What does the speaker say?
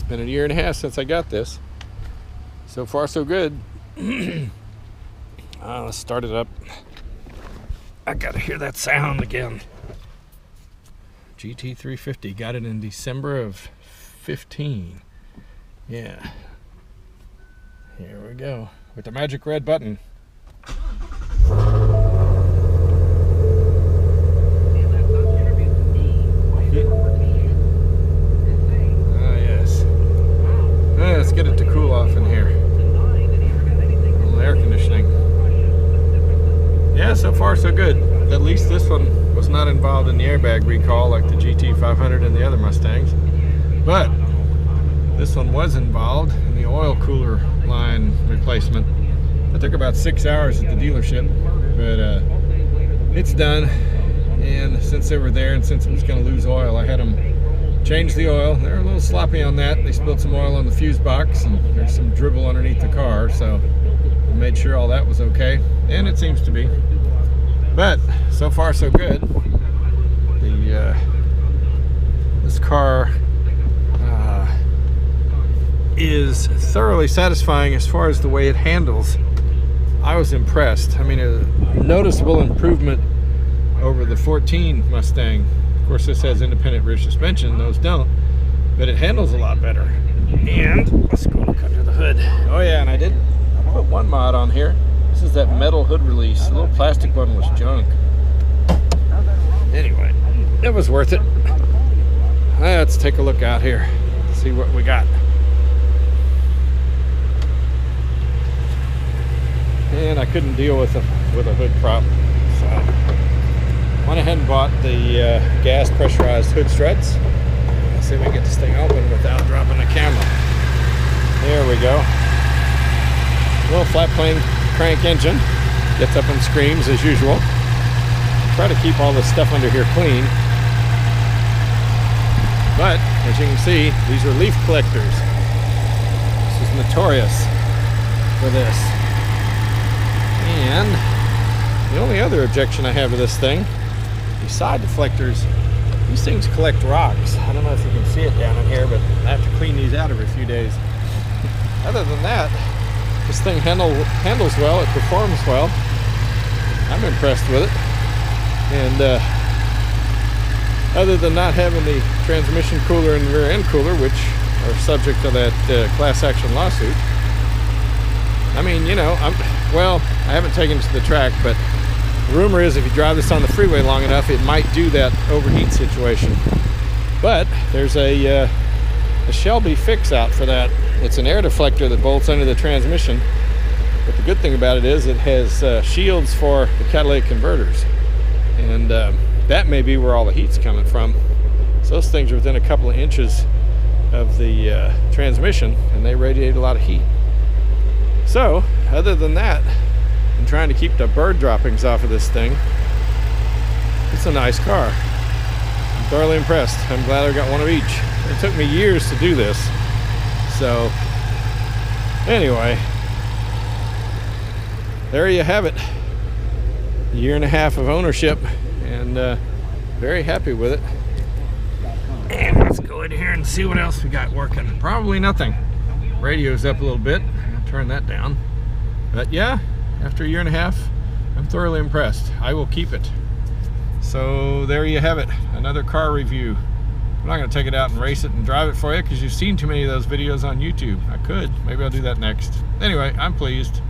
been a year and a half since I got this. So far so good. Let's start it up. I gotta hear that sound again. GT350, got it in December of 15. Yeah. Here we go, with the magic red button. Let's get it to cool off in here. A little air conditioning. Yeah, so far so good. At least this one was not involved in the airbag recall like the GT500 and the other Mustangs. But this one was involved in the oil cooler line replacement. It took about 6 hours at the dealership, but it's done. And since they were there and since it was going to lose oil, I had them change the oil. They're a little sloppy on that. They spilled some oil on the fuse box and there's some dribble underneath the car, so I made sure all that was okay, and it seems to be. But so far so good. This car is thoroughly satisfying as far as the way it handles. I was impressed. I mean, a noticeable improvement over the 14 Mustang. Of course, this has independent rear suspension, those don't, but it handles a lot better. And let's go look under the hood. Oh yeah, and I put one mod on here. This is that metal hood release. The little plastic one was junk. Anyway, it was worth it. Let's take a look out here, see what we got. And I couldn't deal with a hood prop, so went ahead and bought the gas pressurized hood struts. Let's see if we can get this thing open without dropping the camera. There we go. Little flat plane crank engine. Gets up and screams as usual. Try to keep all this stuff under here clean. But, as you can see, these are leaf collectors. This is notorious for this. And the only other objection I have to this thing, side deflectors, these things collect rocks. I don't know if you can see it down in here, but I have to clean these out every few days. Other than that, this thing handles well, it performs well. I'm impressed with it. And other than not having the transmission cooler and rear end cooler, which are subject to that class action lawsuit, I mean, you know, I haven't taken it to the track, but the rumor is if you drive this on the freeway long enough, it might do that overheat situation. But there's a Shelby fix out for that. It's an air deflector that bolts under the transmission. But the good thing about it is it has shields for the catalytic converters. And that may be where all the heat's coming from. So those things are within a couple of inches of the transmission, and they radiate a lot of heat. So, other than that, I'm trying to keep the bird droppings off of this thing. It's a nice car. I'm thoroughly impressed. I'm glad I got one of each. It took me years to do this. So, anyway, there you have it. A year and a half of ownership, and very happy with it. And let's go in here and see what else we got working. Probably nothing. Radio's up a little bit. I'll turn that down. But yeah, after a year and a half, I'm thoroughly impressed. I will keep it. So there you have it, another car review. I'm not going to take it out and race it and drive it for you because you've seen too many of those videos on YouTube. I could. Maybe I'll do that next. Anyway, I'm pleased.